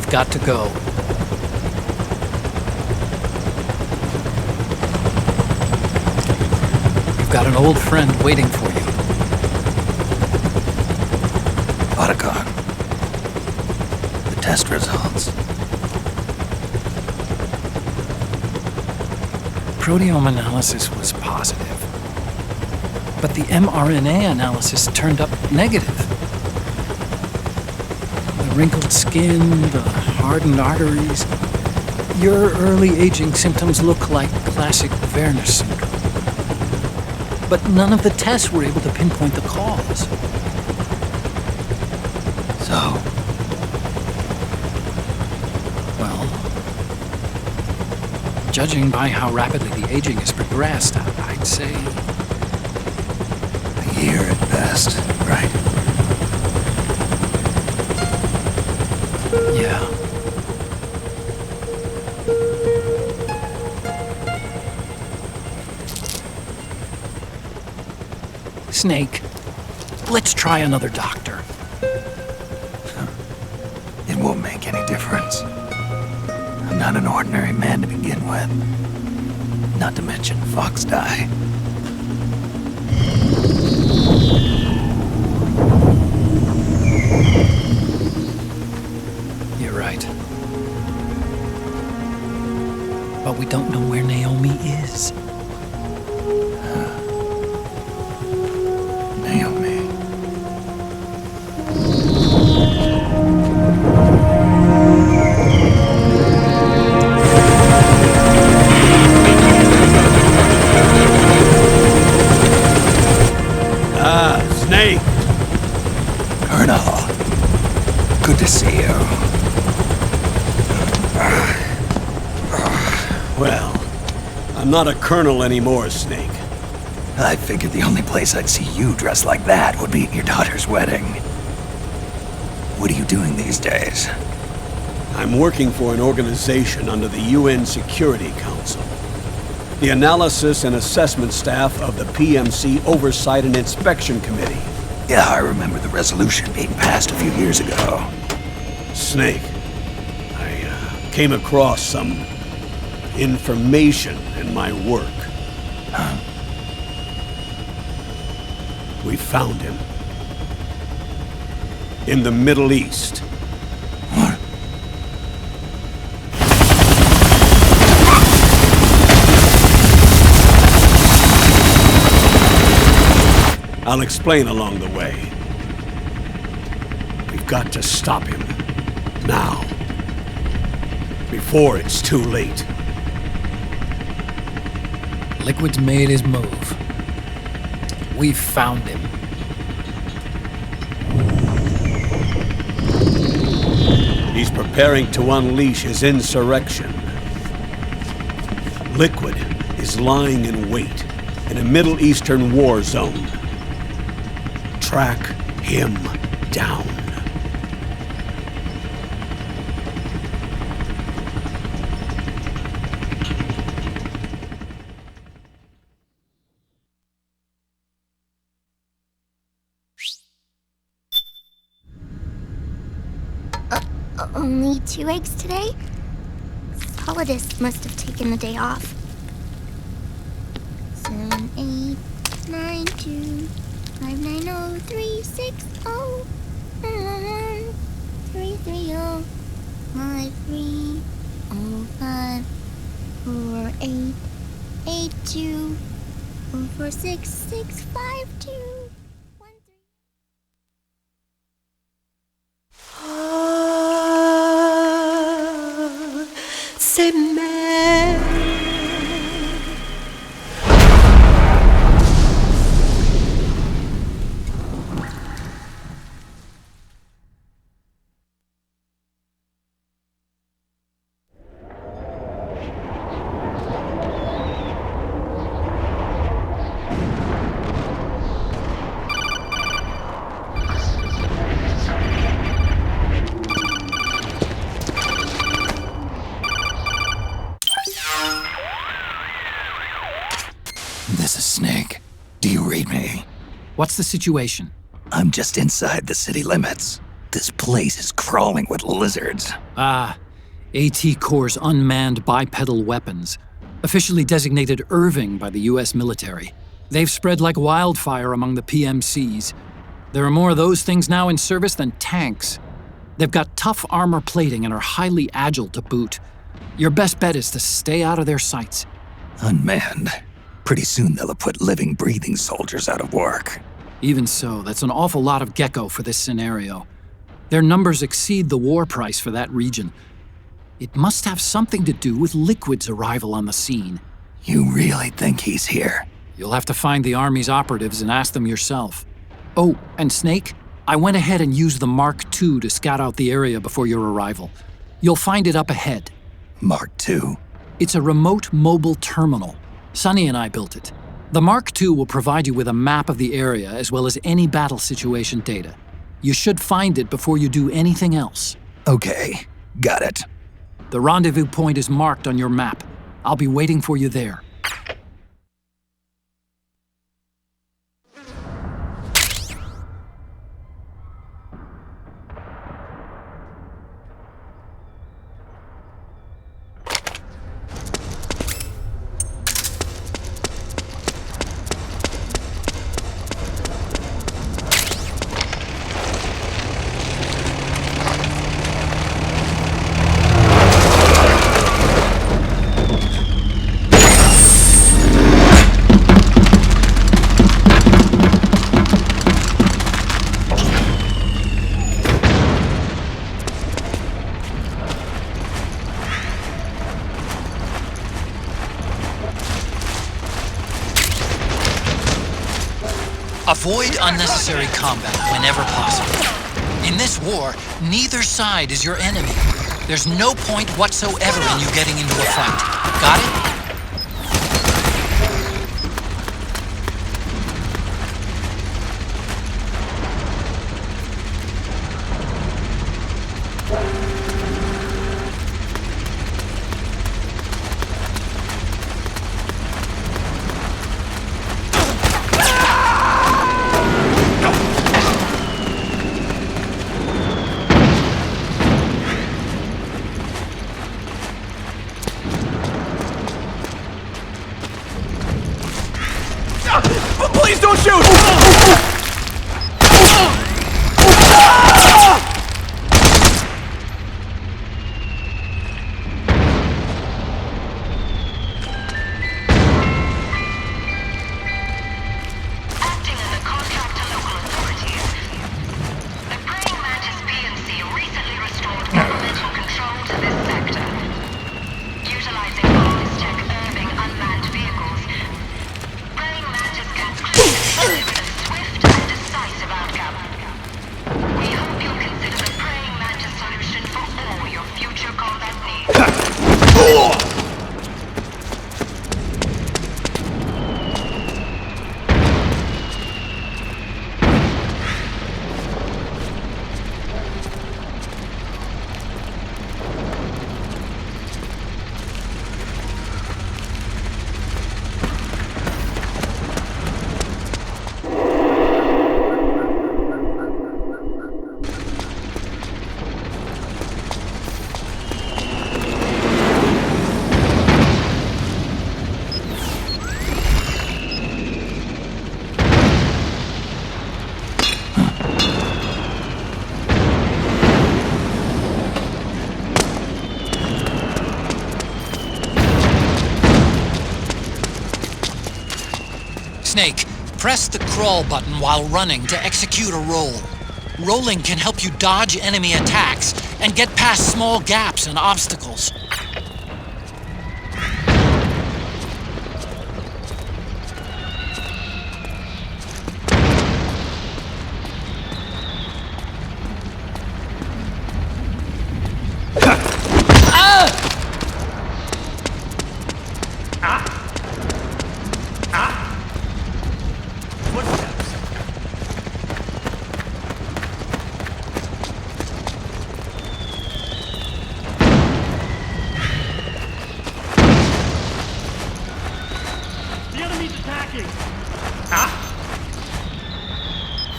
We've got to go. You've got an old friend waiting for you. Otacon. The test results. Proteome analysis was positive, but the mRNA analysis turned up negative. The wrinkled skin, the hardened arteries. Your early aging symptoms look like classic Werner syndrome. But none of the tests were able to pinpoint the cause. So? Well, judging by how rapidly the aging has progressed, I'd say... A year at best, right? Yeah. Snake, let's try another doctor. It won't make any difference. I'm not an ordinary man to begin with. Not to mention Fox die. You're right. But we don't know where Naomi is. Naomi. Snake! Colonel. Good to see you. Well, I'm not a colonel anymore, Snake. I figured the only place I'd see you dressed like that would be at your daughter's wedding. What are you doing these days? I'm working for an organization under the UN Security Council. The Analysis and Assessment Staff of the PMC Oversight and Inspection Committee. Yeah, I remember the resolution being passed a few years ago. Snake, I came across some information in my work. Huh? We found him. In the Middle East. What? I'll explain along the way. We've got to stop him. Now. Before it's too late. Liquid's made his move. We found him. He's preparing to unleash his insurrection. Liquid is lying in wait in a Middle Eastern war zone. Track him down. Only 2 eggs today? Solidus must have taken the day off. 7, 8, 9, 2, 5, 9, 0, 3, 6, 0, 3, 3, 0, 5, 3, 0, 5, 4, 8, 8, 2, 4, 4, 6, 6, 5, 2. C'est mère. This is Snake. Do you read me? What's the situation? I'm just inside the city limits. This place is crawling with lizards. AT Corps' unmanned bipedal weapons, officially designated Irving by the US military. They've spread like wildfire among the PMCs. There are more of those things now in service than tanks. They've got tough armor plating and are highly agile to boot. Your best bet is to stay out of their sights. Unmanned. Pretty soon they'll have put living, breathing soldiers out of work. Even so, that's an awful lot of gecko for this scenario. Their numbers exceed the war price for that region. It must have something to do with Liquid's arrival on the scene. You really think he's here? You'll have to find the Army's operatives and ask them yourself. Oh, and Snake, I went ahead and used the Mark II to scout out the area before your arrival. You'll find it up ahead. Mark II? It's a remote mobile terminal. Sonny and I built it. The Mark II will provide you with a map of the area as well as any battle situation data. You should find it before you do anything else. Okay, got it. The rendezvous point is marked on your map. I'll be waiting for you there. Avoid unnecessary combat whenever possible. In this war, neither side is your enemy. There's no point whatsoever in you getting into a fight. Got it? Please don't shoot! Snake, press the crawl button while running to execute a roll. Rolling can help you dodge enemy attacks and get past small gaps and obstacles.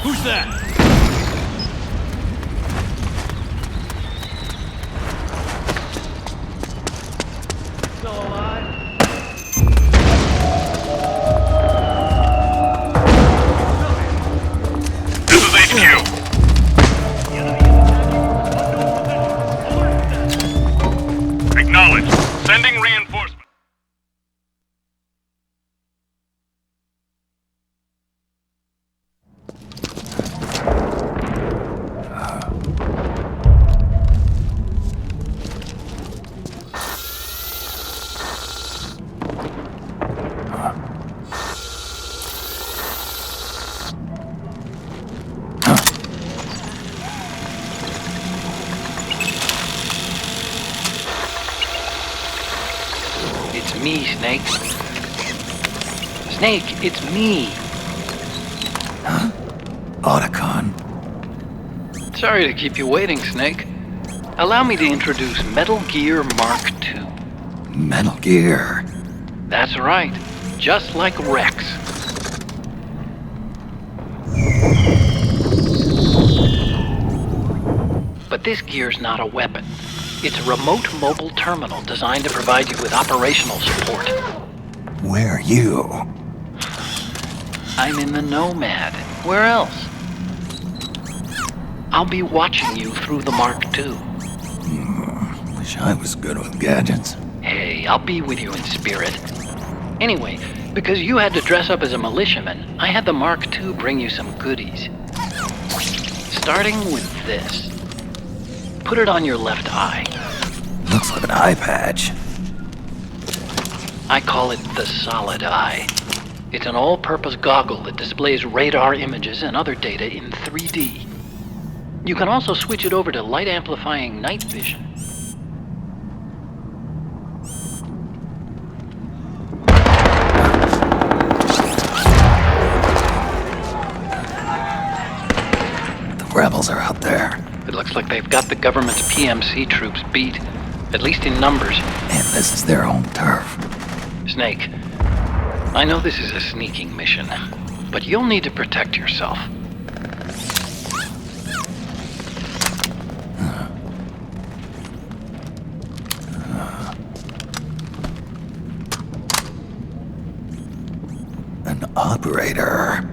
Who's that? Sending reinforcements. It's me, Snake. Snake, it's me. Otacon. Sorry to keep you waiting, Snake. Allow me to introduce Metal Gear Mark II. Metal Gear. That's right. Just like Rex. But this gear's not a weapon. It's a remote mobile terminal designed to provide you with operational support. Where are you? I'm in the Nomad. Where else? I'll be watching you through the Mark II. Wish I was good with gadgets. Hey, I'll be with you in spirit. Anyway, because you had to dress up as a militiaman, I had the Mark II bring you some goodies. Starting with this. Put it on your left eye. Looks like an eye patch. I call it the Solid Eye. It's an all-purpose goggle that displays radar images and other data in 3D. You can also switch it over to light-amplifying night vision. The rebels are out there. It looks like they've got the government's PMC troops beat, at least in numbers. And this is their home turf. Snake, I know this is a sneaking mission, but you'll need to protect yourself. An operator.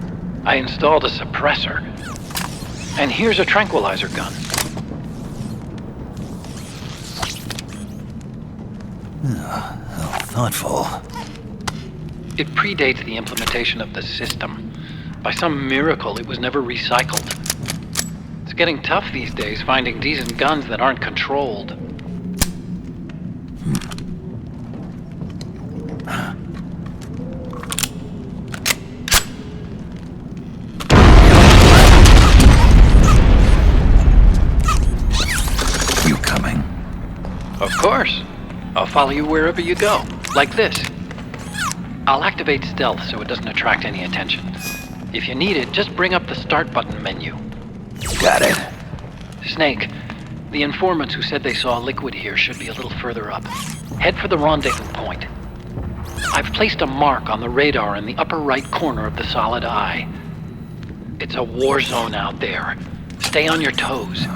I installed a suppressor. And here's a tranquilizer gun. How thoughtful. It predates the implementation of the system. By some miracle, it was never recycled. It's getting tough these days finding decent guns that aren't controlled. You coming? Of course. I'll follow you wherever you go, like this. I'll activate stealth so it doesn't attract any attention. If you need it, just bring up the start button menu. Got it. Snake, the informants who said they saw liquid here should be a little further up. Head for the rendezvous point. I've placed a mark on the radar in the upper right corner of the Solid Eye. It's a war zone out there. Stay on your toes.